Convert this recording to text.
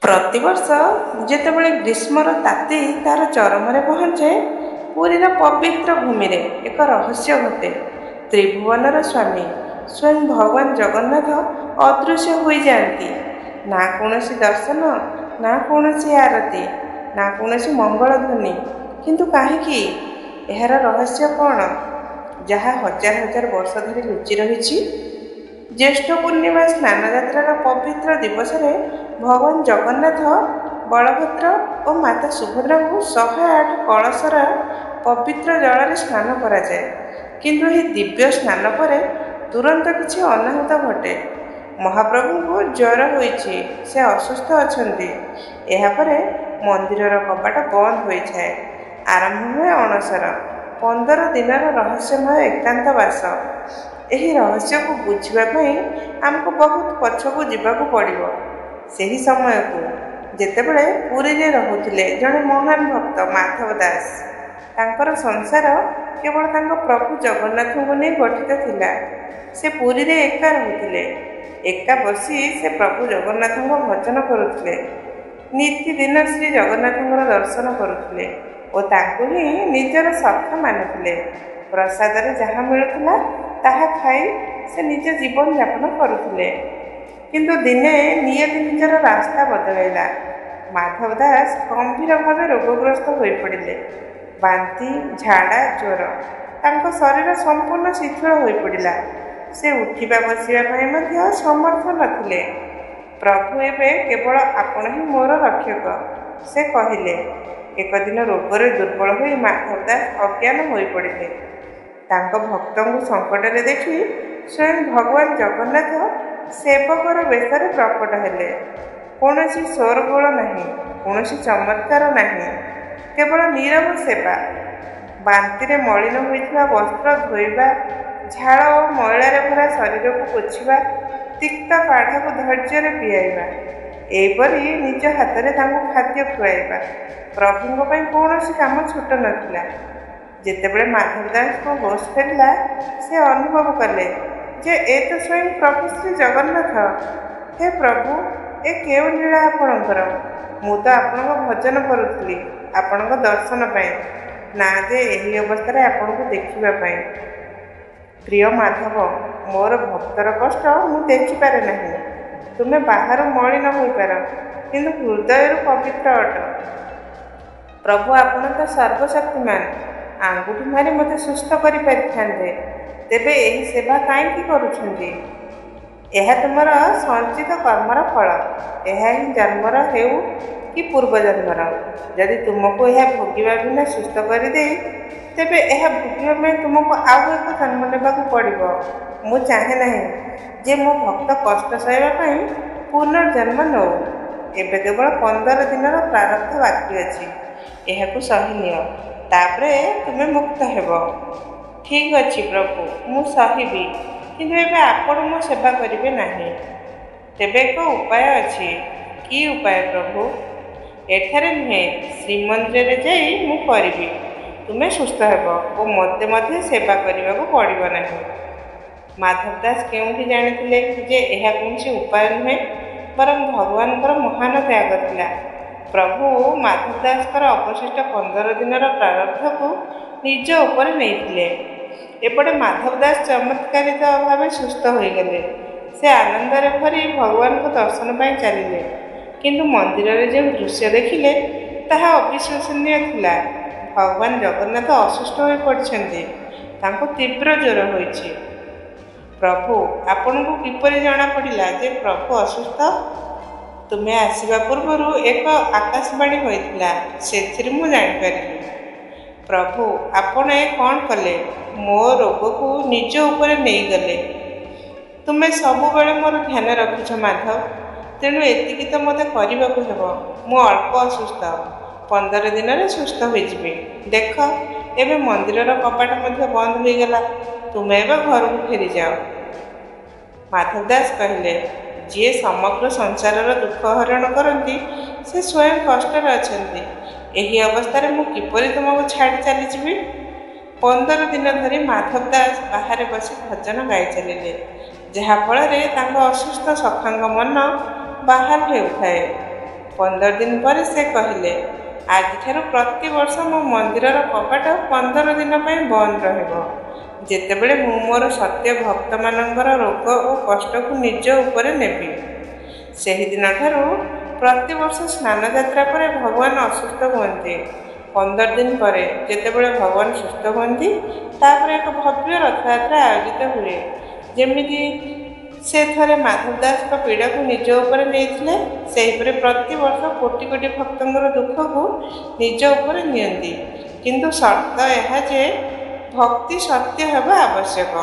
ପ୍ରତିବର୍ଷ ଯେତେବେଳେ ଗ୍ରୀଷ୍ମର ତାତି ତାର ଚରମରେ ପହଞ୍ଚେ, ପୁରୀର ପବିତ୍ର ଭୂମିରେ ଏକ ରହସ୍ୟ ଘଟେ। ତ୍ରିଭୁବନର ସ୍ୱାମୀ ସ୍ୱୟଂ ଭଗବାନ ଜଗନ୍ନାଥ ଅଦୃଶ୍ୟ ହୋଇଯାଆନ୍ତି। ନା କୌଣସି ଦର୍ଶନ, ନା କୌଣସି ଆରତି, ନା କୌଣସି ମଙ୍ଗଳ ଧ୍ୱନି। କିନ୍ତୁ କାହିଁକି? ଏହାର ରହସ୍ୟ କ'ଣ, ଯାହା ହଜାର ହଜାର ବର୍ଷ ଧରି ଲୁଚି ରହିଛି? ଜ୍ୟେଷ୍ଠ ପୂର୍ଣ୍ଣିମା ସ୍ନାନଯାତ୍ରାର ପବିତ୍ର ଦିବସରେ ଭଗବାନ ଜଗନ୍ନାଥ, ବଳଭଦ୍ର ଓ ମାତା ସୁଭଦ୍ରାଙ୍କୁ 108 କଳସର ପବିତ୍ର ଜଳରେ ସ୍ନାନ କରାଯାଏ। କିନ୍ତୁ ଏହି ଦିବ୍ୟ ସ୍ନାନ ପରେ ତୁରନ୍ତ କିଛି ଅନାହୁତ ଘଟେ। ମହାପ୍ରଭୁଙ୍କୁ ଜ୍ୱର ହୋଇଛି, ସେ ଅସୁସ୍ଥ ଅଛନ୍ତି। ଏହାପରେ ମନ୍ଦିରର କବାଟ ବନ୍ଦ ହୋଇଥାଏ। ଆରମ୍ଭ ହୁଏ ଅଣସର, 15 ଦିନର ରହସ୍ୟମୟ ଏକାନ୍ତବାସ। ଏହି ରହସ୍ୟକୁ ବୁଝିବା ପାଇଁ ଆମକୁ ବହୁତ ପଛକୁ ଯିବାକୁ ପଡ଼ିବ। ସେହି ସମୟକୁ, ଯେତେବେଳେ ପୁରୀରେ ରହୁଥିଲେ ଜଣେ ମହାନ ଭକ୍ତ ମାଧବ ଦାସ। ତାଙ୍କର ସଂସାର କେବଳ ତାଙ୍କ ପ୍ରଭୁ ଜଗନ୍ନାଥଙ୍କୁ ନେଇ ଗଠିତ ଥିଲା। ସେ ପୁରୀରେ ଏକା ରହୁଥିଲେ। ଏକା ବସି ସେ ପ୍ରଭୁ ଜଗନ୍ନାଥଙ୍କ ଭଜନ କରୁଥିଲେ। ନିତିଦିନ ଶ୍ରୀ ଜଗନ୍ନାଥଙ୍କର ଦର୍ଶନ କରୁଥିଲେ ଓ ତାଙ୍କୁ ହିଁ ନିଜର ସଖା ମାନୁଥିଲେ। ପ୍ରସାଦରେ ଯାହା ମିଳୁଥିଲା ତାହା ଖାଇ ସେ ନିଜ ଜୀବନ ଯାପନ କରୁଥିଲେ। କିନ୍ତୁ ଦିନେ ନିୟତି ନିଜର ରାସ୍ତା ବଦଳାଇଲା। ମାଧବ ଦାସ ଗମ୍ଭୀର ଭାବେ ରୋଗଗ୍ରସ୍ତ ହୋଇପଡ଼ିଲେ। ବାନ୍ତି, ଝାଡ଼ା, ଜ୍ୱର। ତାଙ୍କ ଶରୀର ସମ୍ପୂର୍ଣ୍ଣ ଶିଥିଳ ହୋଇପଡ଼ିଲା। ସେ ଉଠିବା ବସିବା ପାଇଁ ମଧ୍ୟ ସମର୍ଥ ନଥିଲେ। ପ୍ରଭୁ, ଏବେ କେବଳ ଆପଣ ହିଁ ମୋର ରକ୍ଷକ, ସେ କହିଲେ। ଏକଦିନ ରୋଗରେ ଦୁର୍ବଳ ହୋଇ ମାଧବ ଦାସ ଅଜ୍ଞାନ ହୋଇପଡ଼ିଲେ। ତାଙ୍କ ଭକ୍ତଙ୍କୁ ସଙ୍କଟରେ ଦେଖି ସ୍ୱୟଂ ଭଗବାନ ଜଗନ୍ନାଥ ସେବକର ବେଶରେ ପ୍ରକଟ ହେଲେ। କୌଣସି ଶୋରଗୋଳ ନାହିଁ, କୌଣସି ଚମତ୍କାର ନାହିଁ, କେବଳ ନୀରବ ସେବା। ବାନ୍ତିରେ ମଳିନ ହୋଇଥିବା ବସ୍ତ୍ର ଧୋଇବା, ଝାଳ ଓ ମଇଳାରେ ଭରା ଶରୀରକୁ ପୋଛିବା, ତିକ୍ତ କାଢ଼ାକୁ ଧୈର୍ଯ୍ୟରେ ପିଆଇବା, ଏହିପରି ନିଜ ହାତରେ ତାଙ୍କୁ ଖାଦ୍ୟ ଖୁଆଇବା। ପ୍ରଭୁଙ୍କ ପାଇଁ କୌଣସି କାମ ଛୋଟ ନଥିଲା। ଯେତେବେଳେ ମାଧବ ଦାସଙ୍କ ହୋସ୍ ଫେରିଲା, ସେ ଅନୁଭବ କଲେ ଯେ ଏ ତ ସ୍ୱୟଂ ପ୍ରଭୁ ଶ୍ରୀ ଜଗନ୍ନାଥ। ହେ ପ୍ରଭୁ, ଏ କେଉଁ ଲୀଳା ଆପଣଙ୍କର? ମୁଁ ତ ଆପଣଙ୍କ ଭଜନ କରୁଥିଲି, ଆପଣଙ୍କ ଦର୍ଶନ ପାଇଁ, ନା ଯେ ଏହି ଅବସ୍ଥାରେ ଆପଣଙ୍କୁ ଦେଖିବା ପାଇଁ। ପ୍ରିୟ ମାଧବ, ମୋର ଭକ୍ତର କଷ୍ଟ ମୁଁ ଦେଖିପାରେ ନାହିଁ। ତୁମେ ବାହାରୁ ମଳିନ ହୋଇପାର, କିନ୍ତୁ ହୃଦୟରୁ ପବିତ୍ର ଅଟ। ପ୍ରଭୁ, ଆପଣ ତ ସର୍ବଶକ୍ତିମାନ। ଆଙ୍ଗୁଠି ମାରି ମୋତେ ସୁସ୍ଥ କରିପାରିଥାନ୍ତେ, ତେବେ ଏହି ସେବା କାହିଁକି କରୁଛନ୍ତି? ଏହା ତୁମର ସଞ୍ଚିତ କର୍ମର ଫଳ। ଏହା ହିଁ ଜନ୍ମର ହେଉ କି ପୂର୍ବଜନ୍ମର। ଯଦି ତୁମକୁ ଏହା ଭୋଗିବା ବିନା ସୁସ୍ଥ କରିଦେଇ, ତେବେ ଏହା ଭୋଗିବା ପାଇଁ ତୁମକୁ ଆଉ ଏକ ଜନ୍ମ ନେବାକୁ ପଡ଼ିବ। ମୁଁ ଚାହେଁ ନାହିଁ ଯେ ମୋ ଭକ୍ତ କଷ୍ଟ ସହିବା ପାଇଁ ପୁନର୍ଜନ୍ମ ନେଉ। ଏବେ କେବଳ 15 ଦିନର ପ୍ରାରବ୍ଧ ବାକି ଅଛି। ଏହାକୁ ସହିନିଅ, ତାପରେ ତୁମେ ମୁକ୍ତ ହେବ। ଠିକ୍ ଅଛି ପ୍ରଭୁ, ମୁଁ ସହିବି, କିନ୍ତୁ ଏବେ ଆପଣ ମୋ ସେବା କରିବେ ନାହିଁ। ତେବେ ଏକ ଉପାୟ ଅଛି। କି ଉପାୟ ପ୍ରଭୁ? ଏଠାରେ ନୁହେଁ, ଶ୍ରୀମନ୍ଦିରରେ ଯାଇ ମୁଁ କରିବି। ତୁମେ ସୁସ୍ଥ ହେବ ଓ ମୋତେ ମଧ୍ୟ ସେବା କରିବାକୁ ପଡ଼ିବ ନାହିଁ। ମାଧବ ଦାସ କେଉଁଠି ଜାଣିଥିଲେ ଯେ ଏହା କୌଣସି ଉପାୟ ନୁହେଁ, ବରଂ ଭଗବାନଙ୍କର ମହାନ ତ୍ୟାଗ ଥିଲା। ପ୍ରଭୁ ମାଧବ ଦାସଙ୍କର ଅବଶିଷ୍ଟ 15 ଦିନର ପ୍ରାରବ୍ଧକୁ ନିଜ ଉପରେ ନେଇଥିଲେ। ଏପଟେ ମାଧବ ଦାସ ଚମତ୍କାରିତ ଭାବେ ସୁସ୍ଥ ହୋଇଗଲେ। ସେ ଆନନ୍ଦରେ ଭରି ଭଗବାନଙ୍କ ଦର୍ଶନ ପାଇଁ ଚାଲିଲେ। କିନ୍ତୁ ମନ୍ଦିରରେ ଯେଉଁ ଦୃଶ୍ୟ ଦେଖିଲେ, ତାହା ଅବିଶ୍ୱସନୀୟ ଥିଲା। ଭଗବାନ ଜଗନ୍ନାଥ ଅସୁସ୍ଥ ହୋଇପଡ଼ିଛନ୍ତି। ତାଙ୍କୁ ତୀବ୍ର ଜ୍ୱର ହୋଇଛି। ପ୍ରଭୁ, ଆପଣଙ୍କୁ କିପରି ଜଣାପଡ଼ିଲା ଯେ ପ୍ରଭୁ ଅସୁସ୍ଥ? ତୁମେ ଆସିବା ପୂର୍ବରୁ ଏକ ଆକାଶବାଣୀ ହୋଇଥିଲା, ସେଥିରେ ମୁଁ ଜାଣିପାରିଲି। ପ୍ରଭୁ, ଆପଣ ଏ କ'ଣ କଲେ? ମୋ ରୋଗକୁ ନିଜ ଉପରେ ନେଇଗଲେ। ତୁମେ ସବୁବେଳେ ମୋର ଧ୍ୟାନ ରଖିଛ ମାଧବ, ତେଣୁ ଏତିକି ତ ମୋତେ କରିବାକୁ ହେବ। ମୁଁ ଅଳ୍ପ ଅସୁସ୍ଥ, 15 ଦିନରେ ସୁସ୍ଥ ହୋଇଯିବି। ଦେଖ, ଏବେ ମନ୍ଦିରର କବାଟ ମଧ୍ୟ ବନ୍ଦ ହୋଇଗଲା। ତୁମେ ଏବେ ଘରକୁ ଫେରିଯାଅ। ମାଧବ ଦାସ କହିଲେ, ଯିଏ ସମଗ୍ର ସଂସାରର ଦୁଃଖ ହରଣ କରନ୍ତି, ସେ ସ୍ୱୟଂ କଷ୍ଟରେ ଅଛନ୍ତି। ଏହି ଅବସ୍ଥାରେ ମୁଁ କିପରି ତୁମକୁ ଛାଡ଼ି ଚାଲିଯିବି? 15 ଦିନ ଧରି ମାଧବ ଦାସ ବାହାରେ ବସି ଭଜନ ଗାଇ ଚାଲିଲେ, ଯାହାଫଳରେ ତାଙ୍କ ଅସୁସ୍ଥ ସଖାଙ୍କ ମନ ବାହାର ହେଉଥାଏ। 15 ଦିନ ପରେ ସେ କହିଲେ, ଆଜିଠାରୁ ପ୍ରତିବର୍ଷ ମୋ ମନ୍ଦିରର କବାଟ 15 ଦିନ ପାଇଁ ବନ୍ଦ ରହିବ। ଯେତେବେଳେ ମୁଁ ମୋର ସତ୍ୟ ଭକ୍ତମାନଙ୍କର ରୋଗ ଓ କଷ୍ଟକୁ ନିଜ ଉପରେ ନେବି। ସେହିଦିନଠାରୁ ପ୍ରତିବର୍ଷ ସ୍ନାନଯାତ୍ରା ପରେ ଭଗବାନ ଅସୁସ୍ଥ ହୁଅନ୍ତି। 15 ଦିନ ପରେ ଯେତେବେଳେ ଭଗବାନ ସୁସ୍ଥ ହୁଅନ୍ତି, ତାପରେ ଏକ ଭବ୍ୟ ରଥଯାତ୍ରା ଆୟୋଜିତ ହୁଏ। ଯେମିତି ସେ ଥରେ ମାଧବ ଦାସଙ୍କ ପୀଡ଼ାକୁ ନିଜ ଉପରେ ନେଇଥିଲେ, ସେହିପରି ପ୍ରତିବର୍ଷ କୋଟି କୋଟି ଭକ୍ତଙ୍କର ଦୁଃଖକୁ ନିଜ ଉପରେ ନିଅନ୍ତି। କିନ୍ତୁ ସର୍ତ୍ତ ଏହା ଯେ ଭକ୍ତି ସତ୍ୟ ହେବା ଆବଶ୍ୟକ।